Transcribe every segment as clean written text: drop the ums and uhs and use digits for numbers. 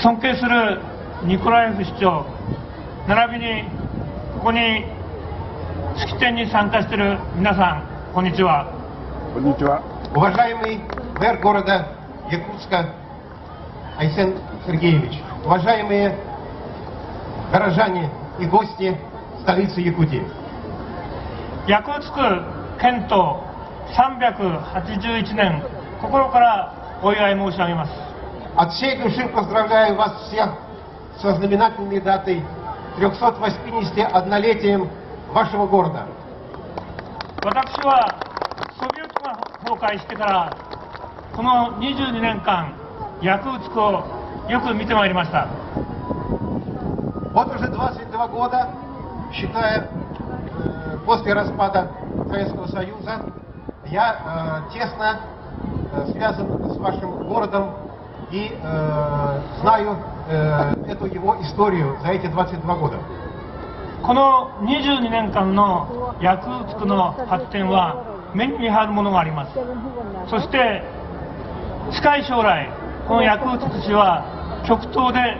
尊敬するニコラエフ市長、並びにここに式典に参加している皆さん、こんにちは。こんにちは。Уважаемый мэр города Якутска Айсен Сергеевич, уважаемые горожане и гости столицы Якутии. ヤクーツク県都381年、心からお祝い申し上げます。От всей души поздравляю вас всех со знаменательной датой 381-летием вашего города. 私はソビエトが崩壊してからこの22年間、ヤクーツクをよく見てまいりました。Вот уже 22 года, считая после распада Советского Союза, я тесно связан с вашим городом и знаю эту его историю за эти 22 года. この22年間のヤクーツクの発展は目に見張るものがあります。そして近い将来、このヤクーツク市は極東で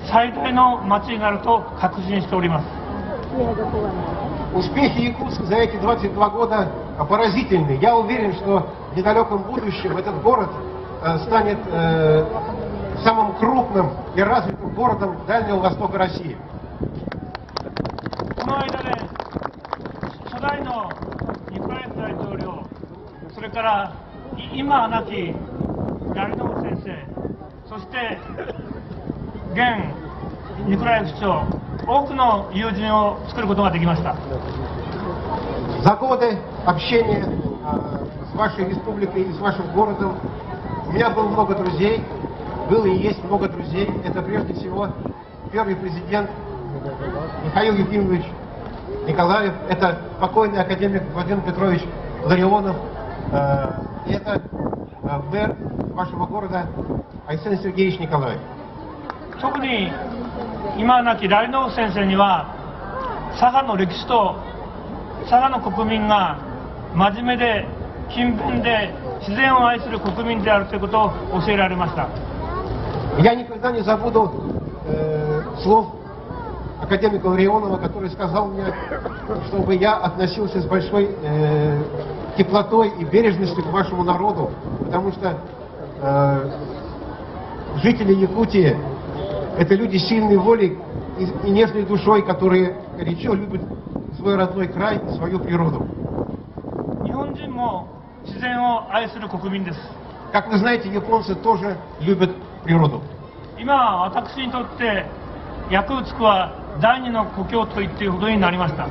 最大の町になると確信しております。Успехи Якутска за эти 22 года поразительны. Я уверен, что в недалеком будущем этот город станет самым крупным и развитым городом Дальнего Востока России. この間で初代のニコラエフ大統領、それから今亡きラリノフ先生、そして現ニコラエフ市長、多くの友人を作ることができました。За годы общения с вашей республикой и с вашим городом у меня было много друзей, было и есть много друзей. Это прежде всего первый президент Михаил Ефимович Николаев, это покойный академик Владимир Петрович Ларионов, и это мэр вашего города Айсен Сергеевич Николаев. 特に今亡きラリノフ先生には佐賀の歴史と佐賀の国民が真面目で勤勉で自然を愛する国民であるということを教えられました。Я никогда не забуду слов академика Ларионова, который сказал мне, чтобы я относился с большой теплотой и бережностью к вашему народу, потому что жители Якутии — это люди сильной волей и нежной душой, которые горячо любят свой родной край и свою природу. Как вы знаете, японцы тоже любят природу. 今、私にとってヤクーツクは第二の故郷と言っていいほどになりました。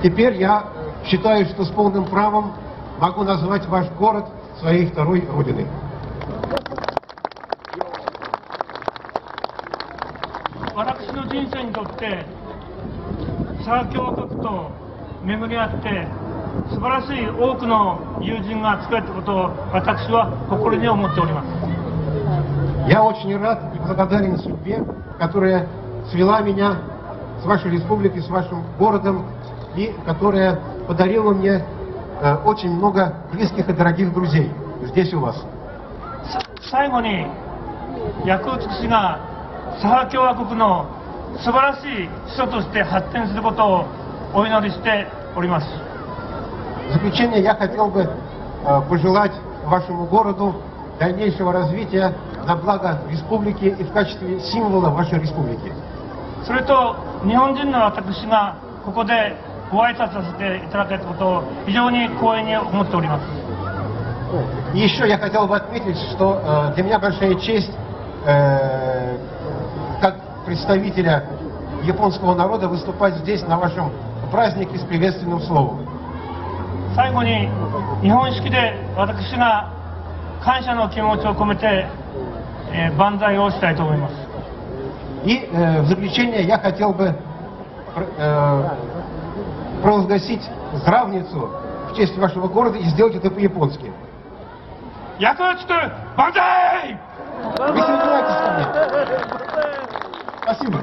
Теперь я считаю, что с полным правом могу назвать ваш город своей второй родиной. 私の人生にとって佐賀共和国と巡り合って素晴らしい多くの友人が作られたことを私は誇りに思っております。 Я очень рад и благодарен судьбе, которая свела меня с вашей республикой, с вашим городом, и которая подарила мне очень много близких и дорогих друзей здесь у вас. 最後にヤクーツク市が佐賀共和国の素晴らしい首都として発展することをお祈りしております。 В заключение я хотел бы пожелать вашему городу дальнейшего развития на благо республики и в качестве символа вашей республики. それと日本人の私がここでご挨拶させていただけたことを非常に光栄に思っております。 И еще я хотел бы отметить, что для меня большая честь, как представителя японского народа, выступать здесь на вашем празднике с приветственным словом. 最後に日本式で私が感謝の気持ちを込めて、万歳をしたいと思います。 И в заключение я хотел бы провозгласить здравницу в честь вашего города и сделать это по-японски. Якутск, бандай! Присоединяйтесь ко мне. Спасибо.